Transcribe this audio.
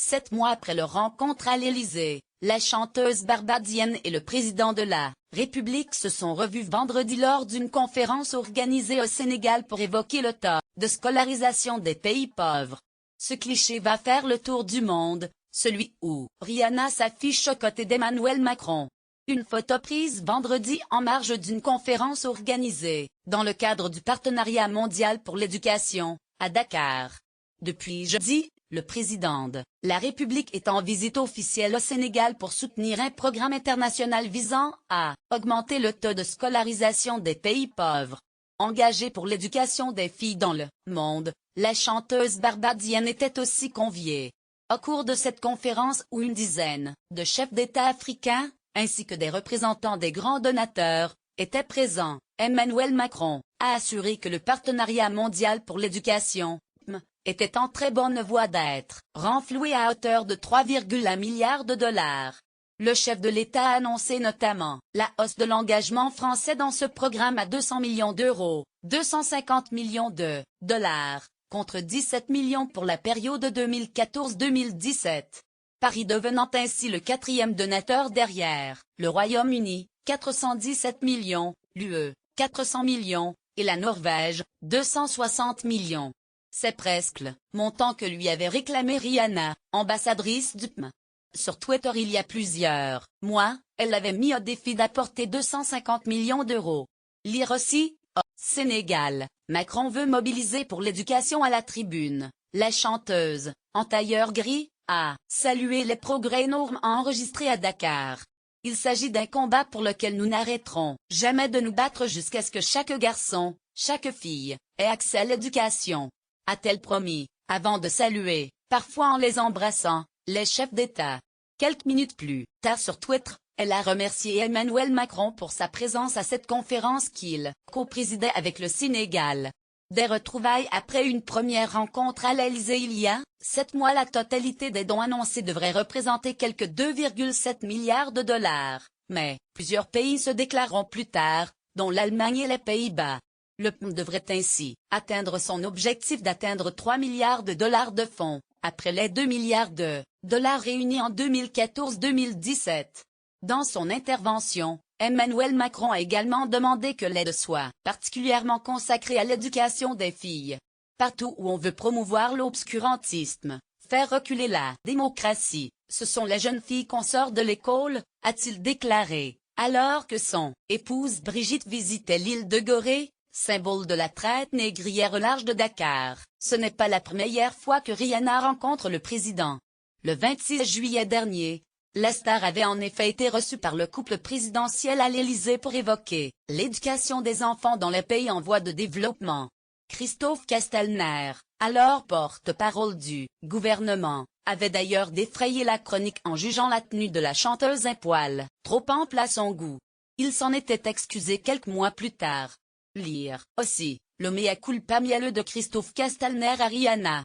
7 mois après leur rencontre à l'Élysée, la chanteuse barbadienne et le président de la République se sont revus vendredi lors d'une conférence organisée au Sénégal pour évoquer le taux de scolarisation des pays pauvres. Ce cliché va faire le tour du monde, celui où Rihanna s'affiche aux côtés d'Emmanuel Macron. Une photo prise vendredi en marge d'une conférence organisée, dans le cadre du Partenariat mondial pour l'éducation, à Dakar. Depuis jeudi, le président de la République est en visite officielle au Sénégal pour soutenir un programme international visant à augmenter le taux de scolarisation des pays pauvres. Engagée pour l'éducation des filles dans le monde, la chanteuse barbadienne était aussi conviée. Au cours de cette conférence où une dizaine de chefs d'État africains, ainsi que des représentants des grands donateurs, étaient présents, Emmanuel Macron a assuré que le Partenariat mondial pour l'éducation, PME, était en très bonne voie d'être renfloué à hauteur de 3,1 milliards de dollars. Le chef de l'État a annoncé notamment la hausse de l'engagement français dans ce programme à 200 millions d'euros, 250 millions de dollars, contre 17 millions pour la période 2014-2017. Paris devenant ainsi le 4e donateur derrière le Royaume-Uni, 417 millions, l'UE, 400 millions, et la Norvège, 260 millions. C'est presque le montant que lui avait réclamé Rihanna, ambassadrice du PME. Sur Twitter il y a plusieurs mois, elle avait mis au défi d'apporter 250 millions d'euros. Lire aussi, au Sénégal, Macron veut mobiliser pour l'éducation à la tribune. La chanteuse, en tailleur gris, a salué les progrès énormes enregistrés à Dakar. Il s'agit d'un combat pour lequel nous n'arrêterons jamais de nous battre jusqu'à ce que chaque garçon, chaque fille, ait accès à l'éducation, a-t-elle promis, avant de saluer, parfois en les embrassant, les chefs d'État. Quelques minutes plus tard sur Twitter, elle a remercié Emmanuel Macron pour sa présence à cette conférence qu'il co-présidait avec le Sénégal. Des retrouvailles après une première rencontre à l'Élysée il y a 7 mois. La totalité des dons annoncés devrait représenter quelque 2,7 milliards de dollars, mais plusieurs pays se déclareront plus tard, dont l'Allemagne et les Pays-Bas. Le PME devrait ainsi atteindre son objectif d'atteindre 3 milliards de dollars de fonds, après les 2 milliards de dollars réunis en 2014-2017. Dans son intervention, Emmanuel Macron a également demandé que l'aide soit particulièrement consacrée à l'éducation des filles. Partout où on veut promouvoir l'obscurantisme, faire reculer la démocratie, ce sont les jeunes filles qu'on sort de l'école, a-t-il déclaré, alors que son épouse Brigitte visitait l'île de Gorée, symbole de la traite négrière au large de Dakar. Ce n'est pas la première fois que Rihanna rencontre le président. Le 26 juillet dernier, la star avait en effet été reçue par le couple présidentiel à l'Élysée pour évoquer l'éducation des enfants dans les pays en voie de développement. Christophe Castelner, alors porte-parole du gouvernement, avait d'ailleurs défrayé la chronique en jugeant la tenue de la chanteuse un poil trop ample à son goût. Il s'en était excusé quelques mois plus tard. Lire aussi, le mea culpa mielleux de Christophe Castelner à Rihanna.